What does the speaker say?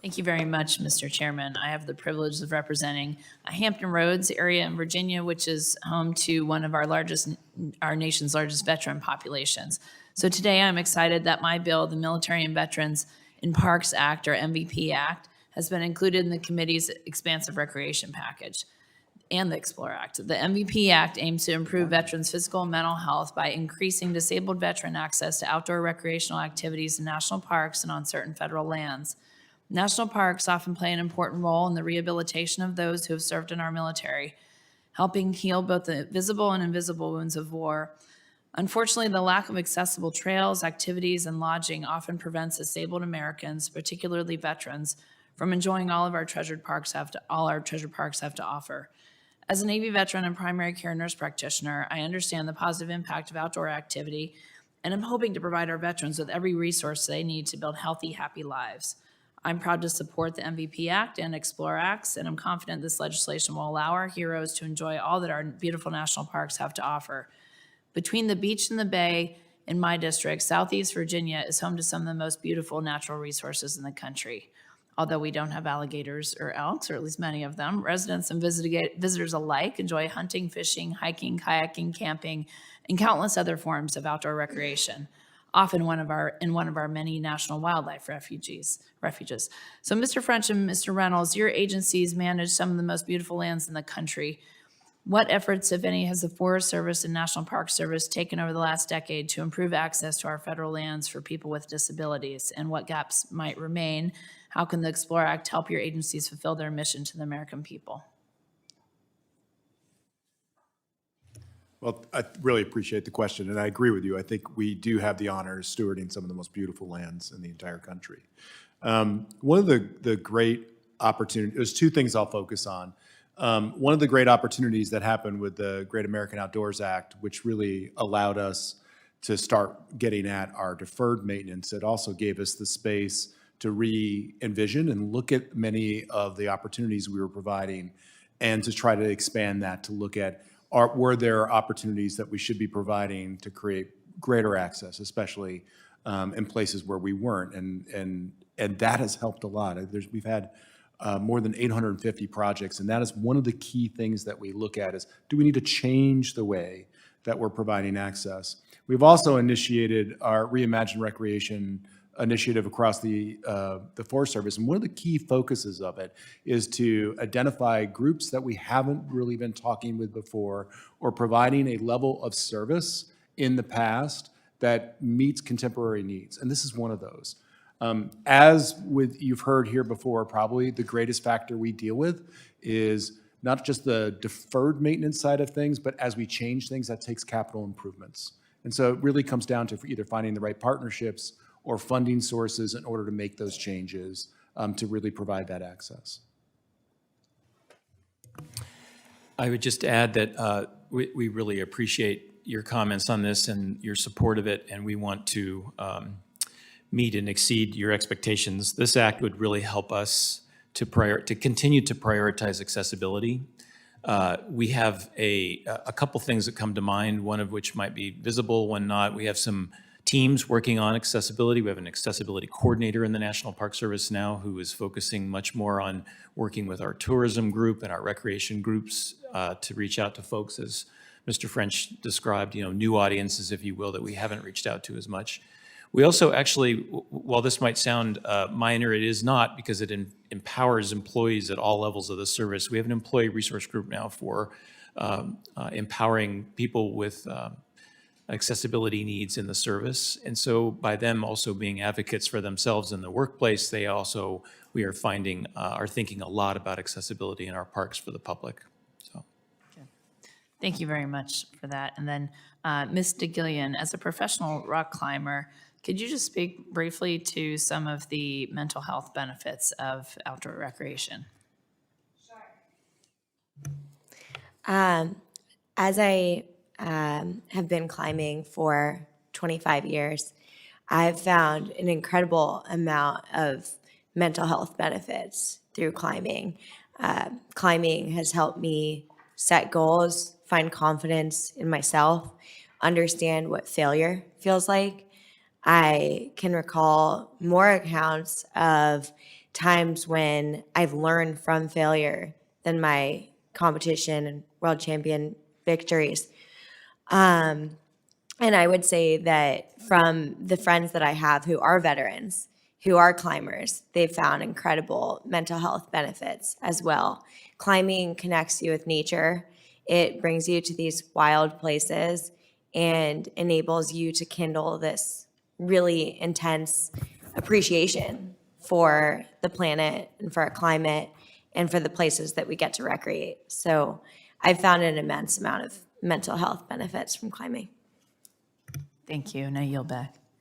Thank you very much, Mr. Chairman. I have the privilege of representing Hampton Roads area in Virginia, which is home to one of our nation's largest veteran populations. So today I'm excited that my bill, the Military and Veterans in Parks Act, or MVP Act, has been included in the committee's expansive recreation package and the Explore Act. The MVP Act aims to improve veterans' physical and mental health by increasing disabled veteran access to outdoor recreational activities in national parks and on certain federal lands. National parks often play an important role in the rehabilitation of those who have served in our military, helping heal both the visible and invisible wounds of war. Unfortunately, the lack of accessible trails, activities, and lodging often prevents disabled Americans, particularly veterans, from enjoying all our treasured parks have to offer. As a Navy veteran and primary care nurse practitioner, I understand the positive impact of outdoor activity, and I'm hoping to provide our veterans with every resource they need to build healthy, happy lives. I'm proud to support the MVP Act and Explore Acts, and I'm confident this legislation will allow our heroes to enjoy all that our beautiful national parks have to offer. Between the beach and the bay in my district, Southeast Virginia is home to some of the most beautiful natural resources in the country. Although we don't have alligators or elks, or at least many of them, residents and visitors alike enjoy hunting, fishing, hiking, kayaking, camping, and countless other forms of outdoor recreation, often in one of our many national wildlife refuges. So Mr. French and Mr. Reynolds, your agencies manage some of the most beautiful lands in the country. What efforts, if any, has the Forest Service and National Park Service taken over the last decade to improve access to our federal lands for people with disabilities, and what gaps might remain? How can the Explore Act help your agencies fulfill their mission to the American people? Well, I really appreciate the question, and I agree with you. I think we do have the honor of stewarding some of the most beautiful lands in the entire country. One of the great opportunities, there's two things I'll focus on. One of the great opportunities that happened with the Great American Outdoors Act, which really allowed us to start getting at our deferred maintenance, it also gave us the space to re-envision and look at many of the opportunities we were providing, and to try to expand that to look at were there opportunities that we should be providing to create greater access, especially in places where we weren't, and that has helped a lot. We've had more than 850 projects, and that is one of the key things that we look at is, do we need to change the way that we're providing access? We've also initiated our Reimagine Recreation initiative across the Forest Service, and one of the key focuses of it is to identify groups that we haven't really been talking with before, or providing a level of service in the past that meets contemporary needs, and this is one of those. As with you've heard here before, probably the greatest factor we deal with is not just the deferred maintenance side of things, but as we change things, that takes capital improvements. And so it really comes down to either finding the right partnerships or funding sources in order to make those changes to really provide that access. I would just add that we really appreciate your comments on this and your support of it, and we want to meet and exceed your expectations. This act would really help us to continue to prioritize accessibility. We have a couple things that come to mind, one of which might be visible, one not. We have some teams working on accessibility. We have an accessibility coordinator in the National Park Service now who is focusing much more on working with our tourism group and our recreation groups to reach out to folks, as Mr. French described, new audiences, if you will, that we haven't reached out to as much. We also actually, while this might sound minor, it is not, because it empowers employees at all levels of the service. We have an employee resource group now for empowering people with accessibility needs in the service. And so by them also being advocates for themselves in the workplace, we are thinking a lot about accessibility in our parks for the public. So. Okay. Thank you very much for that. And then Ms. DeGillian, as a professional rock climber, could you just speak briefly to some of the mental health benefits of outdoor recreation? Sure. As I have been climbing for 25 years, I've found an incredible amount of mental health benefits through climbing. Climbing has helped me set goals, find confidence in myself, understand what failure feels like. I can recall more accounts of times when I've learned from failure than my competition and world champion victories. And I would say that from the friends that I have who are veterans, who are climbers, they've found incredible mental health benefits as well. Climbing connects you with nature. It brings you to these wild places and enables you to kindle this really intense appreciation for the planet and for our climate and for the places that we get to recreate. So I've found an immense amount of mental health benefits from climbing. Thank you. Now yield back.